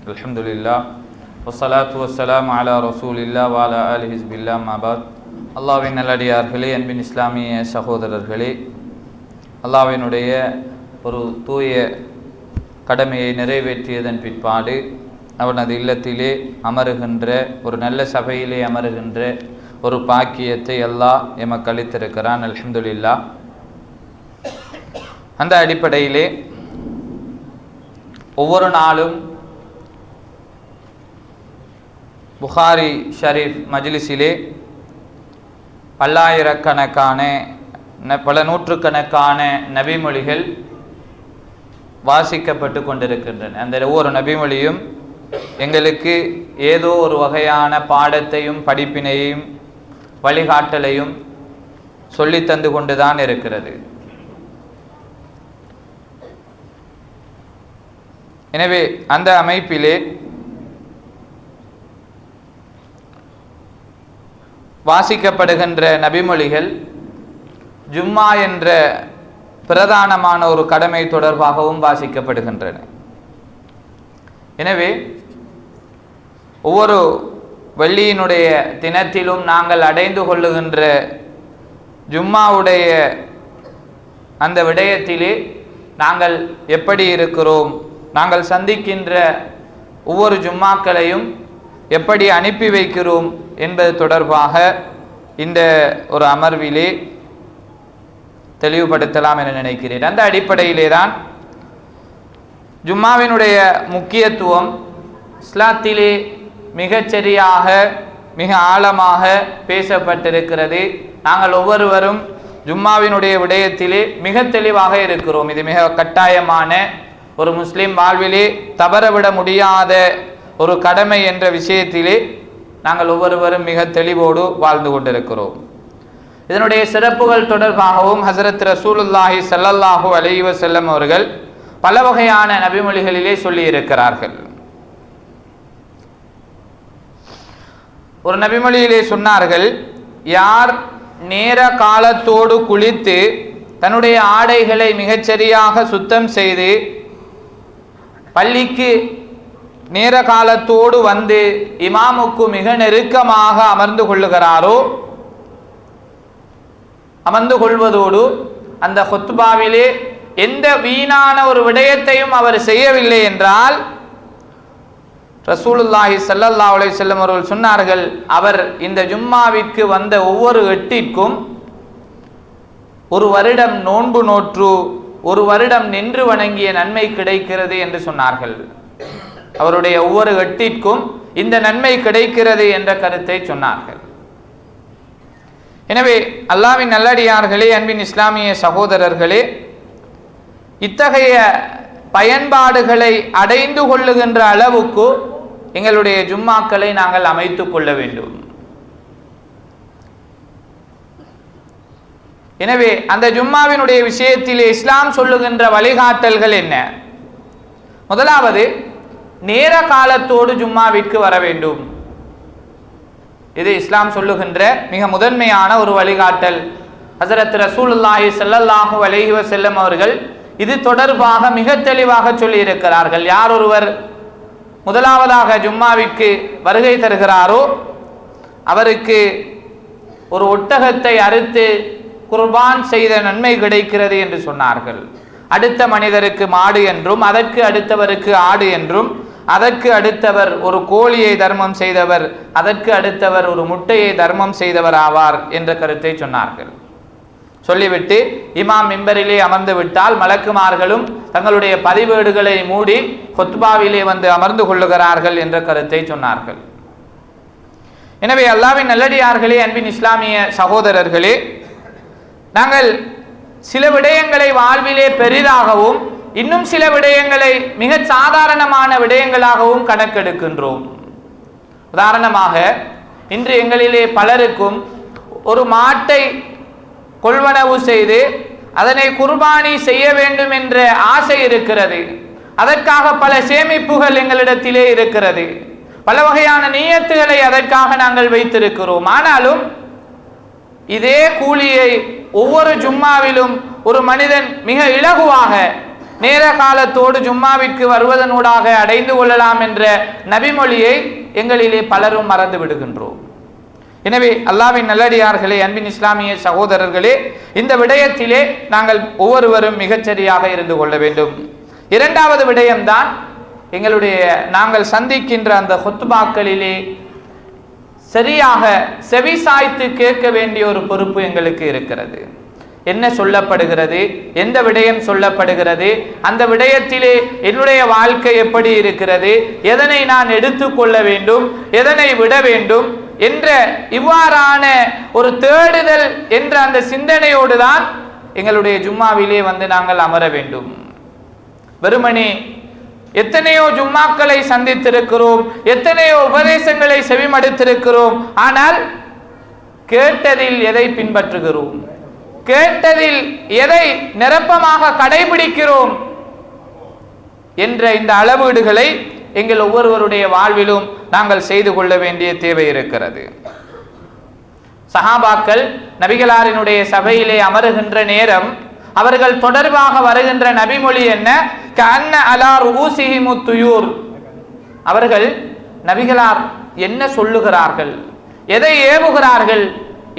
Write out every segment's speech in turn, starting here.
அல்ஹம்துலில்லாஹ் வஸ்ஸலாத்து வஸ்ஸலாமு அலா ரசூலில்லாஹ் வ அலா ஆலிஹி ஹிஸ்பில்லாஹ் அம்மா பஅத். அல்லாஹ்வின் நல்லடியார்களே, அன்பின் இஸ்லாமிய சகோதரர்களே, அல்லாஹ்வினுடைய ஒரு தூய கடமையை நிறைவேற்றியதன் பிற்பாடு அவனது இல்லத்திலே அமருகின்ற ஒரு நல்ல சபையிலே அமருகின்ற ஒரு பாக்கியத்தை அல்லாஹ் எமக்கு அளித்திருக்கிறான். அல்ஹம்துலில்லாஹ். அந்த அடிப்படையிலே ஒவ்வொரு நாளும் புகாரி ஷரீஃப் மஜ்லிஸிலே பல்லாயிரக்கணக்கான பல நூற்றுக்கணக்கான நபிமொழிகள் வாசிக்கப்பட்டு கொண்டிருக்கின்றன. அந்த ஒவ்வொரு நபிமொழியும் எங்களுக்கு ஏதோ ஒரு வகையான பாடத்தையும் படிப்பினையும் வழிகாட்டலையும் சொல்லி தந்து கொண்டுதான் இருக்கிறது. எனவே அந்த அமைப்பிலே வாசிக்கப்படுகின்ற நபிமொழிகள் ஜும்மா என்ற பிரதானமான ஒரு கடமை தொடர்பாகவும் வாசிக்கப்படுகின்றன. எனவே ஒவ்வொரு வெள்ளியினுடைய தினத்திலும் நாங்கள் அடைந்து கொள்ளுகின்ற ஜும்மாவுடைய அந்த விடயத்திலே நாங்கள் எப்படி இருக்கிறோம், நாங்கள் சந்திக்கின்ற ஒவ்வொரு ஜும்மாக்களையும் எப்படி அனுப்பி வைக்கிறோம் என்பது தொடர்பாக இந்த ஒரு அமர்விலே தெளிவுபடுத்தலாம் என நினைக்கிறேன். அந்த அடிப்படையிலே தான் ஜும்மாவினுடைய முக்கியத்துவம் இஸ்லாத்திலே மிகச்சரியாக மிக ஆழமாக பேசப்பட்டிருக்கிறது. நாங்கள் ஒவ்வொருவரும் ஜும்மாவினுடைய விடயத்திலே மிக தெளிவாக இருக்கிறோம். இது மிக கட்டாயமான ஒரு முஸ்லிம் வாழ்விலே தவறவிட முடியாத ஒரு கடமை என்ற விஷயத்திலே நாங்கள் ஒவ்வொருவரும் மிக தெளிவோடு வாழ்ந்து கொண்டிருக்கிறோம். இதனுடைய சிறப்புகள் தொடர்பாகவும் ஹஸரத் ரசூலுல்லாஹி ஸல்லல்லாஹு அலைஹி வஸல்லம் அவர்கள் பல வகையான நபிமொழிகளிலே சொல்லி இருக்கிறார்கள். ஒரு நபிமொழியிலே சொன்னார்கள், யார் நேர காலத்தோடு குளித்து தன்னுடைய ஆடைகளை மிகச்சரியாக சுத்தம் செய்து பள்ளிக்கு நேர காலத்தோடு வந்து இமாமுக்கு மிக நெருக்கமாக அமர்ந்து கொள்வதோடு அந்த ஹுத்பாவிலே எந்த வீணான ஒரு விடயத்தையும் அவர் செய்யவில்லை என்றால் ரசூலுல்லாஹி ஸல்லல்லாஹு அலைஹி வஸல்லம் அவர்கள் சொன்னார்கள், அவர் இந்த ஜும்மாவிற்கு வந்த ஒவ்வொரு எட்டிற்கும் ஒரு வருடம் நோன்பு நோற்று ஒரு வருடம் நின்று வணங்கிய நன்மை கிடைக்கிறது என்று சொன்னார்கள். அவருடைய ஒவ்வொரு எட்டிற்கும் இந்த நன்மை கிடைக்கிறது என்ற கருத்தை சொன்னார்கள். எனவே அல்லாஹ்வின் நல்லடியார்களே, அன்பின் இஸ்லாமிய சகோதரர்களே, இத்தகைய பயன்பாடுகளை அடைந்து கொள்ளுகின்ற அளவுக்கு எங்களுடைய ஜும்மாக்களை நாங்கள் அமைத்துக் கொள்ள வேண்டும். எனவே அந்த ஜும்மாவினுடைய விஷயத்திலே இஸ்லாம் சொல்லுகின்ற வழிகாட்டல்கள் என்ன? முதலாவது, நேர காலத்தோடு ஜும்மாவிற்கு வர வேண்டும். இது இஸ்லாம் சொல்லுகின்ற மிக முதன்மையான ஒரு வழிகாட்டல். ஹஸரத் ரசூலுல்லாஹி ஸல்லல்லாஹு அலைஹி வஸல்லம் அவர்கள் இது தொடர்பாக மிக தெளிவாக சொல்லி இருக்கிறார்கள். யார் ஒருவர் முதலாவதாக ஜும்மாவிற்கு வருகை தருகிறாரோ அவருக்கு ஒரு ஒட்டகத்தை அறுத்து குர்பான் செய்த நன்மை கிடைக்கிறது என்று சொன்னார்கள். அடுத்த மனிதருக்கு மாடு என்றும், அதற்கு அடுத்தவருக்கு ஆடு என்றும், அதற்கு அடுத்தவர் ஒரு கோழியை தர்மம் செய்தவர், அதற்கு அடுத்தவர் ஒரு முட்டையை தர்மம் செய்தவர் ஆவார் என்ற கருத்தை சொன்னார்கள். சொல்லிவிட்டு இமாம் மிம்பரிலே அமர்ந்து விட்டால் மலக்குமார்களும் தங்களுடைய பதிவேடுகளை மூடி ஹுத்பாவிலே வந்து அமர்ந்து கொள்ளுகிறார்கள் என்ற கருத்தை சொன்னார்கள். எனவே அல்லாஹ்வின் நல்லடியார்களே, அன்பின் இஸ்லாமிய சகோதரர்களே, நாங்கள் சில விடயங்களை வாழ்விலே பெரிதாகவும் இன்னும் சில விடயங்களை மிக சாதாரணமான விடயங்களாகவும் கணக்கெடுக்கின்றோம். உதாரணமாக, இன்று எங்களிலே பலருக்கும் ஒரு மாட்டை கொள்வனவு செய்து அதனை குர்பானி செய்ய வேண்டும் என்ற ஆசை இருக்கிறது. அதற்காக பல சேமிப்புகள் எங்களிடத்திலே இருக்கிறது. பல வகையான நியத்துகளை அதற்காக நாங்கள் வைத்திருக்கிறோம். ஆனாலும் இதே கூலியை ஒவ்வொரு ஜும்மாவிலும் ஒரு மனிதன் மிக இலகுவாக நேர காலத்தோடு ஜும்மாவிற்கு வருவதனூடாக அடைந்து கொள்ளலாம் என்ற நபிமொழியை எங்களிலே பலரும் மறந்து விடுகின்றோம். எனவே அல்லாஹ்வின் நல்லடியார்களே, அன்பின் இஸ்லாமிய சகோதரர்களே, இந்த விடயத்திலே நாங்கள் ஒவ்வொருவரும் மிகச்சரியாக இருந்து கொள்ள வேண்டும். இரண்டாவது விடயம்தான் நாங்கள் சந்திக்கின்ற அந்த ஹுத்பாக்களிலே சரியாக செவிசாய்த்து கேட்க வேண்டிய ஒரு பொறுப்பு எங்களுக்கு இருக்கிறது. என்ன சொல்லப்படுகிறது, எந்த விடயம் சொல்லப்படுகிறது, அந்த விடயத்திலே என்னுடைய வாழ்க்கை எப்படி இருக்கிறது, எதனை நான் எடுத்துக்கொள்ள வேண்டும், எதனை விட வேண்டும் என்ற இவ்வாறான ஒரு தேடுதல் என்ற அந்த சிந்தனையோடு தான் எங்களுடைய ஜும்மாவிலே நாங்கள் அமர வேண்டும். வெறுமனே எத்தனையோ ஜும்மாக்களை சந்தித்திருக்கிறோம், எத்தனையோ உபதேசங்களை செவிமடுத்திருக்கிறோம். ஆனால் கேட்டதில் எதை பின்பற்றுகிறோம், கேட்டதில் எதை நிரப்பமாக கடைபிடிக்கிறோம் என்ற இந்த அளவீடுகளை எங்கள் ஒவ்வொருவருடைய வாழ்விலும் நாங்கள் செய்து கொள்ள வேண்டிய தேவை இருக்கிறது. சஹாபாக்கள் நபிகளாரினுடைய சபையிலே அமருகின்ற நேரம் அவர்கள் தொடர்பாக வருகின்ற நபிமொழி என்ன? கஅன்ன அலா ரூஸிஹிமு துயூர். அவர்கள் நபிகளார் என்ன சொல்லுகிறார்கள், எதை ஏவுகிறார்கள்,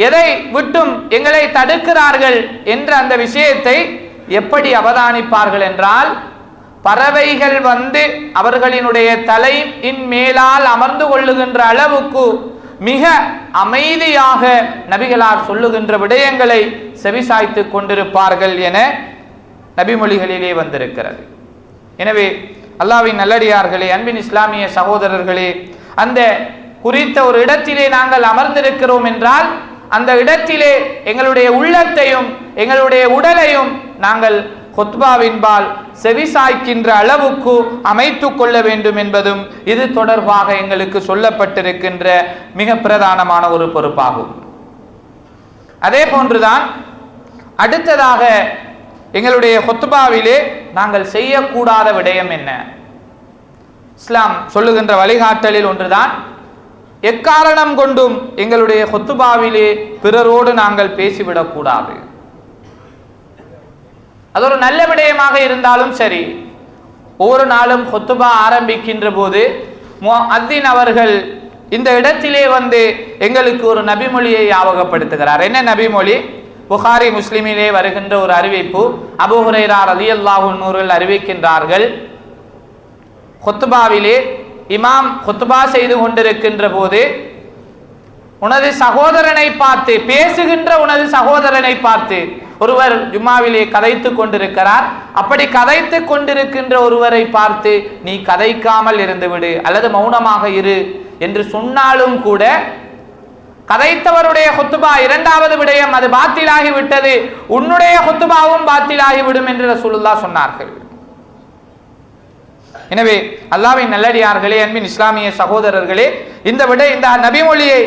எதை விட்டும் எங்களை தடுக்கிறார்கள் என்ற அந்த விஷயத்தை எப்படி அவதானிப்பார்கள் என்றால், பறவைகள் அவர்களினுடைய தலையின் மேலால் அமர்ந்து கொள்ளுகின்ற அளவுக்கு மிக அமைதியாக நபிகளார் சொல்லுகின்ற விடயங்களை செவிசாய்த்து கொண்டிருப்பார்கள் என நபிமொழிகளிலே வந்திருக்கிறது. எனவே அல்லாஹ்வின் நல்லடியார்களே, அன்பின் இஸ்லாமிய சகோதரர்களே, அந்த குறித்த ஒரு இடத்திலே நாங்கள் அமர்ந்திருக்கிறோம் என்றால் அந்த இடத்திலே எங்களுடைய உள்ளத்தையும் எங்களுடைய உடலையும் நாங்கள் ஹுத்பாவின்பால் செவிசாய்க்கின்ற அளவுக்கு அமைத்துக் கொள்ள வேண்டும் என்பதும் இது தொடர்பாக எங்களுக்கு சொல்லப்பட்டிருக்கின்ற மிக பிரதானமான ஒரு பொறுப்பாகும். அதே போன்றுதான் அடுத்ததாக எங்களுடைய ஹுத்பாவிலே நாங்கள் செய்யக்கூடாத விடயம் என்ன? இஸ்லாம் சொல்லுகின்ற வழிகாட்டலில் ஒன்றுதான், எக்காரணம் கொண்டும் எங்களுடைய ஹுத்பாவிலே பிறரோடு நாங்கள் பேசிவிடக்கூடாது. அது ஒரு நல்ல விடயமாக இருந்தாலும் சரி, ஒவ்வொரு நாளும் ஹுத்பா ஆரம்பிக்கின்ற போது முஅத்தின் அவர்கள் இந்த இடத்திலே எங்களுக்கு ஒரு நபிமொழியை ஞாபகப்படுத்துகிறார். என்ன நபிமொழி? புகாரி முஸ்லிமிலே வருகின்ற ஒரு அறிவிப்பு. அபூ ஹுரைரா ரலியல்லாஹு அன்ஹு அறிவிக்கின்றார்கள், ஹுத்பாவிலே இமாம் ஹுத்பா செய்து கொண்டிருக்கின்ற போது உனது சகோதரனை பார்த்து, பேசுகின்ற உனது சகோதரனை பார்த்து, ஒருவர் ஜும்மாவிலே கதைத்து கொண்டிருக்கிறார். அப்படி கதைத்து கொண்டிருக்கின்ற ஒருவரை பார்த்து நீ கதைக்காமல் இருந்துவிடு அல்லது மௌனமாக இரு என்று சொன்னாலும் கூட கதைத்தவருடைய ஹுத்பா இரண்டாவது விடயம் அது பாத்திலாகி விட்டது, உன்னுடைய ஹுத்பாவும் பாத்திலாகிவிடும் என்று ரசூலுல்லாஹ் சொன்னார்கள். எனவே அல்லாஹ்வின் நல்லடியார்களே, அன்பின் இஸ்லாமிய சகோதரர்களே, இந்த நபிமொழியை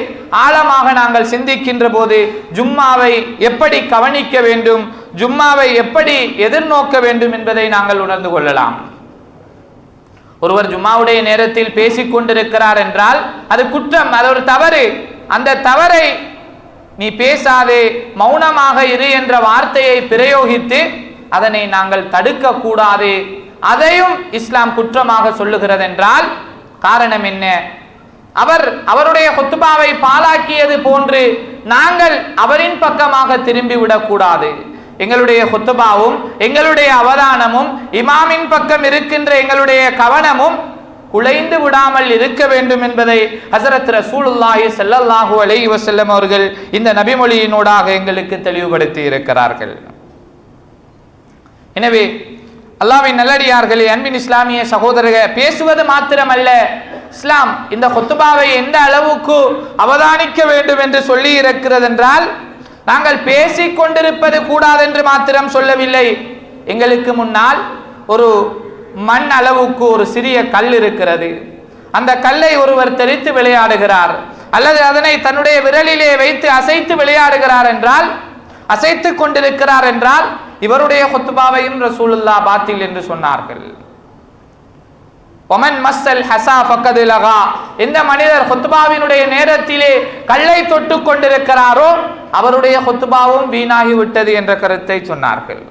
ஆழமாக நாங்கள் சிந்திக்கின்ற போது ஜும்மாவை எப்படி கவனிக்க வேண்டும், ஜும்மாவை எப்படி எதிர்நோக்க வேண்டும் என்பதை நாங்கள் உணர்ந்து கொள்ளலாம். ஒருவர் ஜும்மாவுடைய நேரத்தில் பேசிக் கொண்டிருக்கிறார் என்றால் அது குற்றம், அது ஒரு தவறு. அந்த தவறை நீ பேசாதே, மௌனமாக இரு என்ற வார்த்தையை பிரயோகித்து அதனை நாங்கள் தடுக்க கூடாது. அதையும் இஸ்லாம் குற்றமாக சொல்லுகிறது என்றால் காரணம் என்ன? அவருடைய ஹுத்பாவை பாழாக்கியது போன்று நாங்கள் அவரின் பக்கமாக திரும்பி விடக்கூடாது. எங்களுடைய ஹுத்பாவும் எங்களுடைய அவதானமும் இமாமின் பக்கம் இருக்கின்ற எங்களுடைய கவனமும் குலைந்து விடாமல் இருக்க வேண்டும் என்பதை ஹஸரத் ரசூலுல்லாஹி ஸல்லல்லாஹு அலைஹி வஸல்லம் அவர்கள் இந்த நபிமொழியினூடாக எங்களுக்கு தெளிவுபடுத்தி இருக்கிறார்கள். எனவே அல்லாஹ்வின் நல்லடியார்களே, அன்பின் இஸ்லாமிய சகோதரர்கள், பேசுவது மாத்திரமல்ல, இஸ்லாம் இந்த ஹுத்பாவை எந்த அளவுக்கு அவதானிக்க வேண்டும் என்று சொல்லி இருக்கிறது என்றால், நாங்கள் பேசிக் கொண்டிருப்பது கூடாது என்று மாத்திரம் சொல்லவில்லை. எங்களுக்கு முன்னால் ஒரு மண் அளவுக்கு ஒரு சிறிய கல் இருக்கிறது. அந்த கல்லை ஒருவர் தெரித்து விளையாடுகிறார் அல்லது அதனை தன்னுடைய விரலிலே வைத்து அசைத்து விளையாடுகிறார் என்றால், அசைத்து கொண்டிருக்கிறார் என்றால் இவருடைய ஹுத்பாவையும் ரசூலுல்லாஹ் பாத்தில் என்று சொன்னார்கள். ஒமன் மஸ்ஸல் ஹஸா ஃபக்கத் லகா, எந்த மனிதர் ஹுத்பாவினுடைய நேரத்திலே கல்லை தொட்டு கொண்டிருக்கிறாரோ அவருடைய ஹுத்பாவும் வீணாகி விட்டது என்ற கருத்தை சொன்னார்கள்.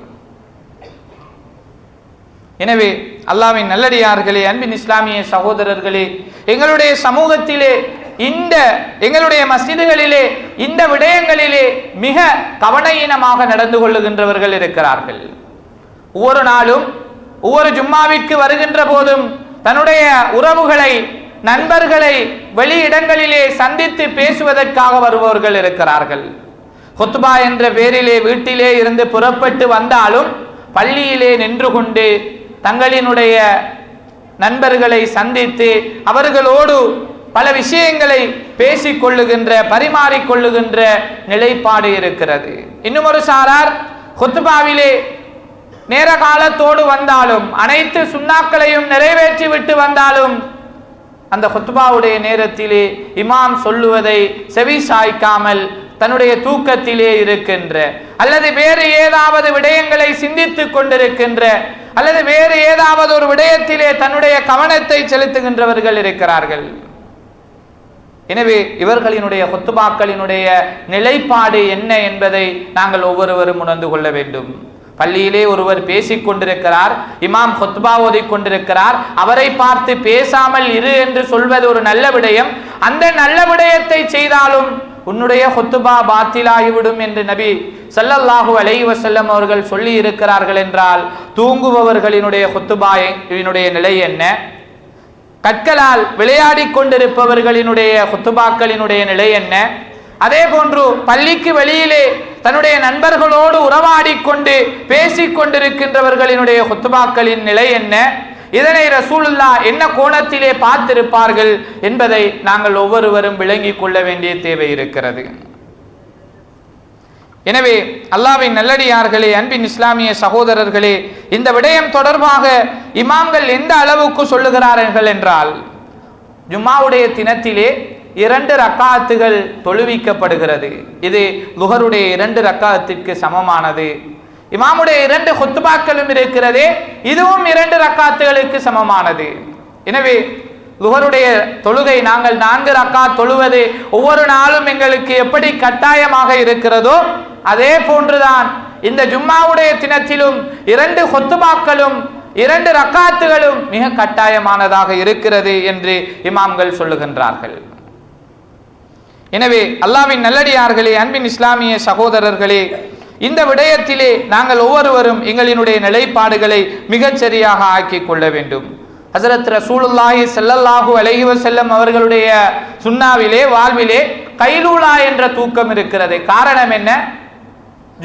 எனவே அல்லாஹ்வின் நல்லடியார்களே, அன்பின் இஸ்லாமிய சகோதரர்களே, எங்களுடைய சமூகத்திலே எங்களுடைய மஸ்ஜிதுகளிலே இந்த விடயங்களிலே மிக கவனயீனமாக நடந்து கொள்ளுகின்றவர்கள் இருக்கிறார்கள். ஒவ்வொரு நாளும் ஒவ்வொரு ஜும்மாவிற்கு வருகின்ற போதும் தன்னுடைய உறவுகளை, நண்பர்களை வெளியிடங்களிலே சந்தித்து பேசுவதற்காக வருபவர்கள் இருக்கிறார்கள். ஹுத்பா என்ற பேரிலே வீட்டிலே இருந்து புறப்பட்டு வந்தாலும் பள்ளியிலே நின்று கொண்டு தங்களினுடைய நண்பர்களை சந்தித்து அவர்களோடு பல விஷயங்களை பேசிக் கொள்ளுகின்ற, பரிமாறிக்கொள்ளுகின்ற நிலைப்பாடு இருக்கிறது. இன்னும் ஒரு சாரார் ஹுத்பாவிலே நேர காலத்தோடு வந்தாலும், அனைத்து சுன்னாக்களையும் நிறைவேற்றி விட்டு வந்தாலும் அந்த ஹுத்பாவுடைய நேரத்திலே இமாம் சொல்லுவதை செவி சாய்க்காமல் தன்னுடைய தூக்கத்திலே இருக்கின்ற, அல்லது வேறு ஏதாவது விடயங்களை சிந்தித்துக் கொண்டிருக்கின்ற, அல்லது வேறு ஏதாவது ஒரு விடயத்திலே தன்னுடைய கவனத்தை செலுத்துகின்றவர்கள் இருக்கிறார்கள். எனவே இவர்களினுடைய ஹுத்பாக்களினுடைய நிலைப்பாடு என்ன என்பதை நாங்கள் ஒவ்வொருவரும் உணர்ந்து கொள்ள வேண்டும். பள்ளியிலே ஒருவர் பேசிக் கொண்டிருக்கிறார், இமாம் ஹுத்பா ஓதிக் கொண்டிருக்கிறார், அவரை பார்த்து பேசாமல் இரு என்று சொல்வது ஒரு நல்ல விடயம். அந்த நல்ல விடயத்தை செய்தாலும் உன்னுடைய ஹுத்பா பாத்திலாகிவிடும் என்று நபி ஸல்லல்லாஹு அலைஹி வஸல்லம் அவர்கள் சொல்லி இருக்கிறார்கள் என்றால், தூங்குபவர்களினுடைய ஹுத்பாவினுடைய நிலை என்ன? கற்களால் விளையாடி கொண்டிருப்பவர்களினுடைய ஹுத்பாக்களினுடைய நிலை என்ன? அதே போன்று பள்ளிக்கு வெளியிலே தன்னுடைய நண்பர்களோடு உறவாடி கொண்டு பேசிக் கொண்டிருக்கின்றவர்களினுடைய ஹுத்பாக்களின் நிலை என்ன? இதனை ரசூலுல்லாஹ் என்ன கோணத்திலே பார்த்திருப்பார்கள் என்பதை நாங்கள் ஒவ்வொருவரும் விளங்கிக் கொள்ள வேண்டிய தேவை இருக்கிறது. எனவே அல்லாஹ்வின் நல்லடியார்களே, அன்பின் இஸ்லாமிய சகோதரர்களே, இந்த விடயம் தொடர்பாக இமாம்கள் எந்த அளவுக்கு சொல்லுகிறார்கள் என்றால், ஜும்மாவுடைய தினத்திலே 2 ரக்காத்துகள் தொழுவிக்கப்படுகிறது. இது லுஹருடைய 2 ரக்காத்திற்கு சமமானது. இமாமுடைய 2 ஹுத்பாக்களும் இருக்கிறதே, இதுவும் 2 ரக்காத்துகளுக்கு சமமானது. எனவே லுஹருடைய தொழுகை நாங்கள் 4 ரக்காத் தொழுவது ஒவ்வொரு நாளும் எங்களுக்கு எப்படி கட்டாயமாக இருக்கிறதோ அதே போன்றுதான் இந்த ஜும்மாவுடைய தினத்திலும் 2 ஹுத்பாக்களும் 2 ரக்காத்துகளும் மிக கட்டாயமானதாக இருக்கிறது என்று இமாம்கள் சொல்லுகின்றார்கள். எனவே அல்லாஹ்வின் நல்லடியார்களே, அன்பின் இஸ்லாமிய சகோதரர்களே, இந்த விடயத்திலே நாங்கள் ஒவ்வொருவரும் எங்களினுடைய நிலைப்பாடுகளை மிகச் சரியாக ஆக்கிக் கொள்ள வேண்டும். ஹஸரத் ரசூலுல்லாஹி ஸல்லல்லாஹு அலைஹி வஸல்லம் அவர்களுடைய சுன்னாவிலே, வாழ்விலே கைலூலா என்ற தூக்கம் இருக்கிறது. காரணம் என்ன?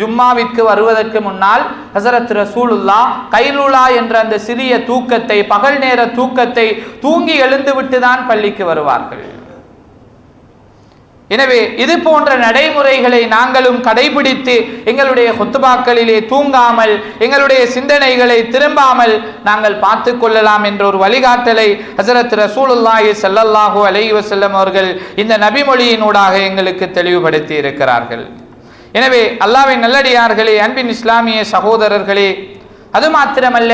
ஜும்மாவிற்கு வருவதற்கு முன்னால் ஹஸரத் ரசூலுல்லாஹ் கைலூலா என்ற அந்த சிறிய தூக்கத்தை, பகல் நேர தூக்கத்தை தூங்கி எழுந்துவிட்டு தான் பள்ளிக்கு வருவார்கள். எனவே இது போன்ற நடைமுறைகளை நாங்களும் கடைபிடித்து எங்களுடைய ஹுத்பாக்களிலே தூங்காமல், எங்களுடைய சிந்தனைகளை திரும்பாமல் நாங்கள் பார்த்து கொள்ளலாம் என்ற ஒரு வழிகாட்டலை ஹஸரத் ரசூலுல்லாஹி ஸல்லல்லாஹு அலைஹி வஸல்லம் அவர்கள் இந்த நபிமொழியினூடாக எங்களுக்கு தெளிவுபடுத்தி இருக்கிறார்கள். எனவே அல்லாஹ்வின் நல்லடியார்களே, அன்பின் இஸ்லாமிய சகோதரர்களே, அது மாத்திரமல்ல,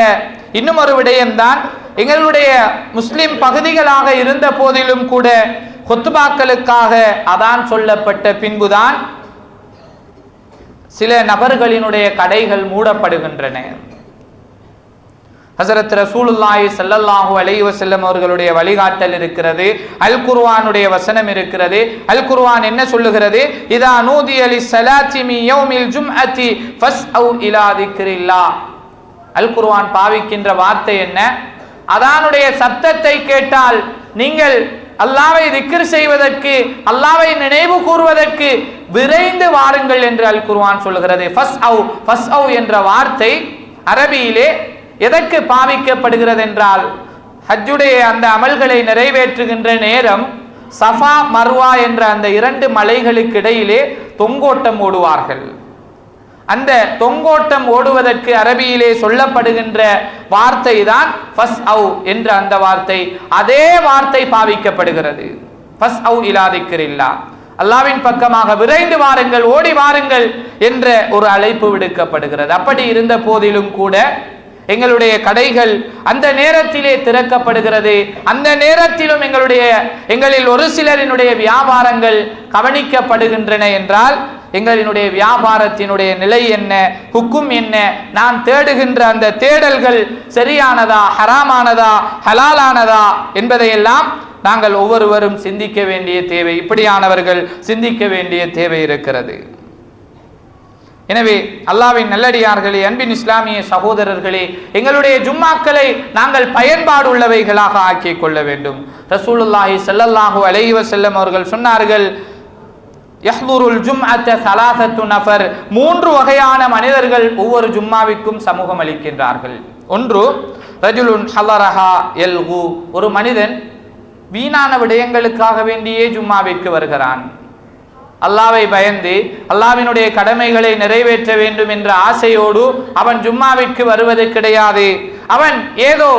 இன்னும் ஒரு விடயம்தான், எங்களுடைய முஸ்லிம் பகுதிகளாக இருந்த போதிலும் கூட ஹுத்பாக்களுக்காக அதான் சொல்லப்பட்ட பின்புதான் சில நபர்களினுடைய கடைகள் மூடப்படுகின்றன. ஹஸரத் ரசூலுல்லாஹி ஸல்லல்லாஹு அலைஹி வஸல்லம் அவர்களுடைய வழிகாட்டல் இருக்கிறது. அல் குர்ஆனுடைய வசனம் இருக்கிறது. அல் குர்ஆன் என்ன சொல்லுகிறது? இதா நூதிய லிஸ்ஸலாத்தி மின் யௌமில் ஜும்அத்தி ஃபஸ்அு இலா திக்ரில்லாஹ். அல் குர்ஆன் பாவிக்கின்ற வார்த்தை என்ன? அதானுடைய சத்தத்தை கேட்டால் நீங்கள் அல்லாஹ்வை திக்ர் செய்வதற்கு, அல்லாஹ்வை நினைவு கூறுவதற்கு விரைந்து வாருங்கள் என்று அல் குர்ஆன் சொல்லுகிறது. ஃபஸ்அு என்ற வார்த்தை அரபியிலே எதற்கு பாவிக்கப்படுகிறது என்றால், ஹஜ்ஜுடைய அந்த அமல்களை நிறைவேற்றுகின்ற நேரம் சஃபா மர்வா என்ற அந்த 2 மலைகளுக்கு இடையிலே தொங்கோட்டம் ஓடுவார்கள். அந்த தொங்கோட்டம் ஓடுவதற்கு அரபியிலே சொல்லப்படுகின்ற வார்த்தை தான் ஃபஸ்அு என்ற அந்த வார்த்தை. அதே வார்த்தை பாவிக்கப்படுகிறது. ஃபஸ்அு இலா திக்ரில்லாஹ், அல்லாஹ்வின் பக்கமாக விரைந்து வாருங்கள், ஓடி வாருங்கள் என்ற ஒரு அழைப்பு விடுக்கப்படுகிறது. அப்படி இருந்த போதிலும் கூட எங்களுடைய கடைகள் அந்த நேரத்திலே திறக்கப்படுகிறது. அந்த நேரத்திலும் எங்களில் ஒரு சிலரினுடைய வியாபாரங்கள் கவனிக்கப்படுகின்றன என்றால் எங்களினுடைய வியாபாரத்தினுடைய நிலை என்ன, ஹுக்கும் என்ன, நான் தேடுகின்ற அந்த தேடல்கள் சரியானதா, ஹராமானதா, ஹலாலானதா என்பதையெல்லாம் நாங்கள் ஒவ்வொருவரும் சிந்திக்க வேண்டிய தேவை, இப்படியானவர்கள் சிந்திக்க வேண்டிய தேவை இருக்கிறது. எனவே அல்லாஹ்வின் நல்லடியார்களே, அன்பின் இஸ்லாமிய சகோதரர்களே, எங்களுடைய ஜும்மாக்களை நாங்கள் பயன்பாடு உள்ளவைகளாக ஆக்கிக் கொள்ள வேண்டும். ரசூலுல்லாஹி ஸல்லல்லாஹு அலைஹி வஸல்லம் அவர்கள் சொன்னார்கள், யஹ்துருல் ஜும்அத ஸலாஸத்து நஃபர், 3 வகையான மனிதர்கள் ஒவ்வொரு ஜும்மாவிற்கும் சமூகம் அளிக்கின்றார்கள். ஒன்று, ரஜுலுன் ஹலரஹா யல்கு, ஒரு மனிதன் வீணான விடயங்களுக்காக வேண்டியே ஜும்மாவிற்கு வருகிறான். அல்லாஹ்வை பயந்து அல்லாஹ்வினுடைய கடமைகளை நிறைவேற்ற வேண்டும் என்ற ஆசையோடு அவன் ஜும்மாவிற்கு வருவது கிடையாது. அவன் ஏதோ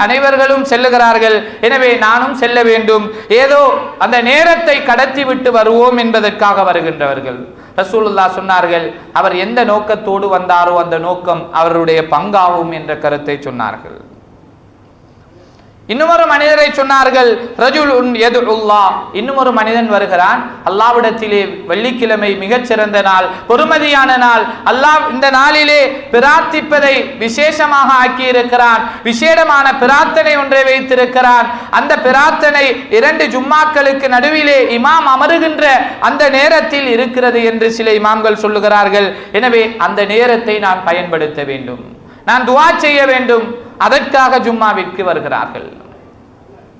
அனைவர்களும் செல்லுகிறார்கள், எனவே நானும் செல்ல வேண்டும், ஏதோ அந்த நேரத்தை கடத்தி விட்டு வருவோம் என்பதற்காக வருகின்றவர்கள். ரசூலுல்லாஹ் சொன்னார்கள், அவர் எந்த நோக்கத்தோடு வந்தாரோ அந்த நோக்கம் அவருடைய பங்காகும் என்ற கருத்தை சொன்னார்கள். இன்னுமொரு மனிதரை சொன்னார்கள், ரஜுலுன் யதுல்லாஹ், இன்னுமொரு மனிதன் வருகிறான், அல்லாஹ்விடத்திலே வெள்ளிக்கிழமை மிகச்சிறந்த நாள், பொறுமதியான நாள், அல்லாஹ் இந்த நாளிலே பிரார்த்திப்பதை விசேஷமாக ஆக்கியிருக்கிறான், விசேடமான பிரார்த்தனை ஒன்றை வைத்திருக்கிறான். அந்த பிரார்த்தனை 2 ஜும்மாக்களுக்கு நடுவிலே இமாம் அமருகின்ற அந்த நேரத்தில் இருக்கிறது என்று சில இமாம்கள் சொல்லுகிறார்கள். எனவே அந்த நேரத்தை நான் பயன்படுத்த வேண்டும், நான் துஆ செய்ய வேண்டும், அதற்காக ஜும்மாவிற்கு வருகிறார்கள்.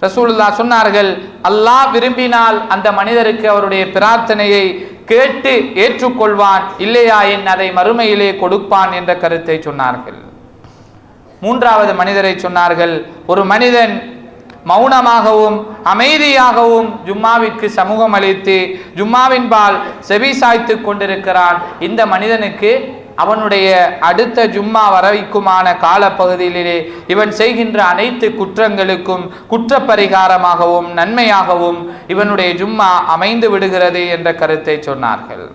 ரசூலுல்லாஹ் சொன்னார்கள், அல்லாஹ் விரும்பினால் அந்த மனிதருக்கு அவருடைய பிரார்த்தனையை கேட்டு ஏற்றுக்கொள்வான், இல்லையா என் அதை மறுமையிலே கொடுப்பான் என்ற கருத்தை சொன்னார்கள். 3வது மனிதரை சொன்னார்கள், ஒரு மனிதன் மௌனமாகவும் அமைதியாகவும் ஜும்மாவிற்கு சமூகம் அளித்து ஜும்மாவின்பால் செவி சாய்த்து கொண்டிருக்கிறான். இந்த மனிதனுக்கு அவனுடைய அடுத்த ஜும்மா வரைக்குமான காலப்பகுதியிலே இவன் செய்கின்ற அனைத்து குற்றங்களுக்கும் குற்றப்பரிகாரமாகவும் நன்மையாகவும் இவனுடைய ஜும்மா அமைந்து விடுகிறது என்ற கருத்தை சொன்னார்கள்.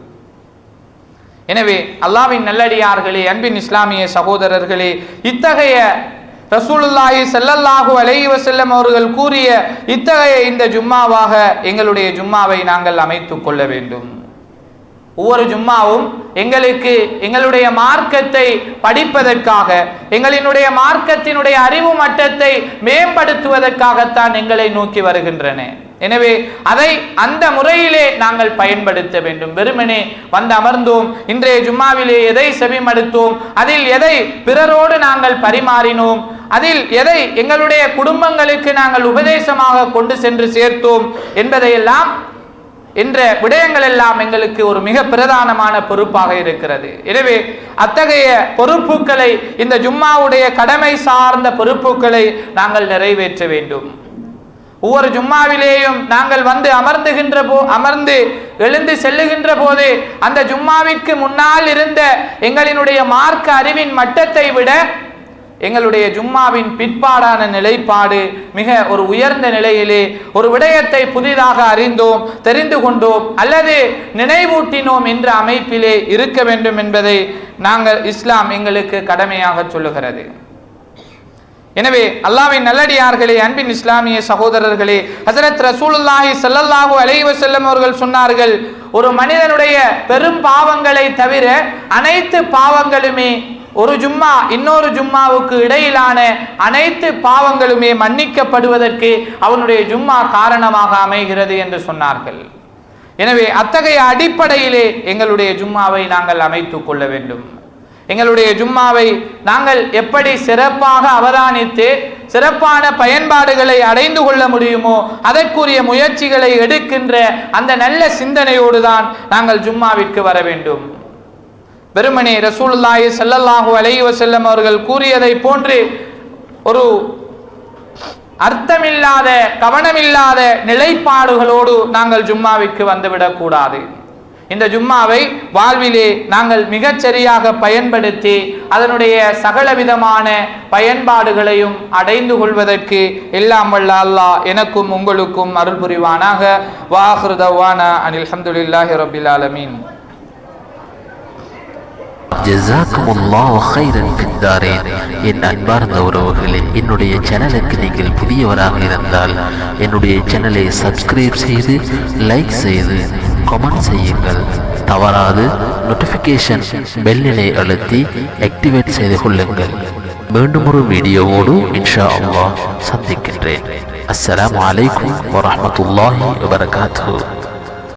எனவே அல்லாஹ்வின் நல்லடியார்களே, அன்பின் இஸ்லாமிய சகோதரர்களே, இத்தகைய ரசூலுல்லாஹி ஸல்லல்லாஹு அலைஹி வஸல்லம் அவர்கள் கூறிய இத்தகைய இந்த ஜும்மாவாக எங்களுடைய ஜும்மாவை நாங்கள் அமைத்துக் கொள்ள வேண்டும். ஒவ்வொரு ஜும்மாவும் எங்களுக்கு எங்களுடைய மார்க்கத்தை படிப்பதற்காக, எங்களினுடைய மார்க்கத்தினுடைய அறிவு மட்டத்தை மேம்படுத்துவதற்காகத்தான் எங்களை நோக்கி வருகின்றன. எனவே அதை அந்த முறையிலே நாங்கள் பயன்படுத்த வேண்டும். வெறுமனே வந்து அமர்ந்தோம், இன்றைய ஜும்மாவிலே எதை செவிமடுத்தோம், அதில் எதை பிறரோடு நாங்கள் பரிமாறினோம், அதில் எதை எங்களுடைய குடும்பங்களுக்கு நாங்கள் உபதேசமாக கொண்டு சென்று சேர்த்தோம் என்பதையெல்லாம் என்ற விடயங்கள் எல்லாம் எங்களுக்கு ஒரு மிக பிரதானமான பொறுப்பாக இருக்கிறது. எனவே அத்தகைய பொறுப்புகளை, இந்த ஜும்மாவுடைய கடமை சார்ந்த பொறுப்புகளை நாங்கள் நிறைவேற்ற வேண்டும். ஒவ்வொரு ஜும்மாவிலேயும் நாங்கள் வந்து அமர்ந்து எழுந்து செல்லுகின்ற போது அந்த ஜும்மாவிற்கு முன்னால் இருந்த எங்களினுடைய மார்க்க அறிவின் மட்டத்தை விட எங்களுடைய ஜும்மாவின் பிற்பாடான நிலைப்பாடு மிக ஒரு உயர்ந்த நிலையிலே ஒரு விடயத்தை புதிதாக அறிந்தோம், தெரிந்து கொண்டோம் அல்லது நினைவூட்டினோம் என்ற அமைப்பிலே இருக்க வேண்டும் என்பதை நாங்கள் இஸ்லாம் எங்களுக்கு கடமையாக சொல்லுகிறது. எனவே அல்லாஹ்வின் நல்லடியார்களே, அன்பின் இஸ்லாமிய சகோதரர்களே, ஹஸரத் ரசூலுல்லாஹி ஸல்லல்லாஹு அலைஹி வஸல்லம் அவர்கள் சொன்னார்கள், ஒரு மனிதனுடைய பெரும் பாவங்களை தவிர அனைத்து பாவங்களுமே ஒரு ஜும்மா இன்னொரு ஜும்மாவுக்கு இடையிலான அனைத்து பாவங்களுமே மன்னிக்கப்படுவதற்கு அவனுடைய ஜும்மா காரணமாக அமைகிறது என்று சொன்னார்கள். எனவே அத்தகைய அடிப்படையிலே எங்களுடைய ஜும்மாவை நாங்கள் அமைத்துக் கொள்ள வேண்டும். எங்களுடைய ஜும்மாவை நாங்கள் எப்படி சிறப்பாக அவதானித்து சிறப்பான பயன்பாடுகளை அடைந்து கொள்ள முடியுமோ அதற்குரிய முயற்சிகளை எடுக்கின்ற அந்த நல்ல சிந்தனையோடு தான் நாங்கள் ஜும்மாவிற்கு வர வேண்டும். வெறுமனே ரசூலுல்லாஹி ஸல்லல்லாஹு அலைஹி வஸல்லம் அவர்கள் கூறியதை போன்று ஒரு அர்த்தமில்லாத கவனமில்லாத நிலைப்பாடுகளோடு நாங்கள் ஜும்மாவிற்கு வந்துவிடக் கூடாது. இந்த ஜும்மாவை வாழ்விலே நாங்கள் மிகச்சரியாக பயன்படுத்தி அதனுடைய சகலவிதமான பயன்பாடுகளையும் அடைந்து கொள்வதற்கு எல்லாம் வல்ல அல்லாஹ் எனக்கும் உங்களுக்கும் அருள் புரிவானாக. வாஹிரு தவானா அனில் ஹம்துலில்லாஹி ரப்பில் ஆலமீன். ஜஸாக்குமுல்லாஹு கைரன் ஃபித்தாரீன். என் அன்பார்ந்த உறவுகளே, என்னுடைய சேனலுக்கு நீங்கள் புதியவராக இருந்தால் என்னுடைய சேனலை சப்ஸ்கிரைப் செய்து லைக் செய்து கமெண்ட் செய்யுங்கள். தவறாது நோட்டிஃபிகேஷன் பெல்லினை அழுத்தி ஆக்டிவேட் செய்து கொள்ளுங்கள். மீண்டும் ஒரு வீடியோவோடு இன்ஷா அல்லாஹ் சந்திக்கின்றேன். அஸ்ஸலாமு அலைக்கும் வரஹ்மத்துல்லாஹி வபரகாத்துஹு.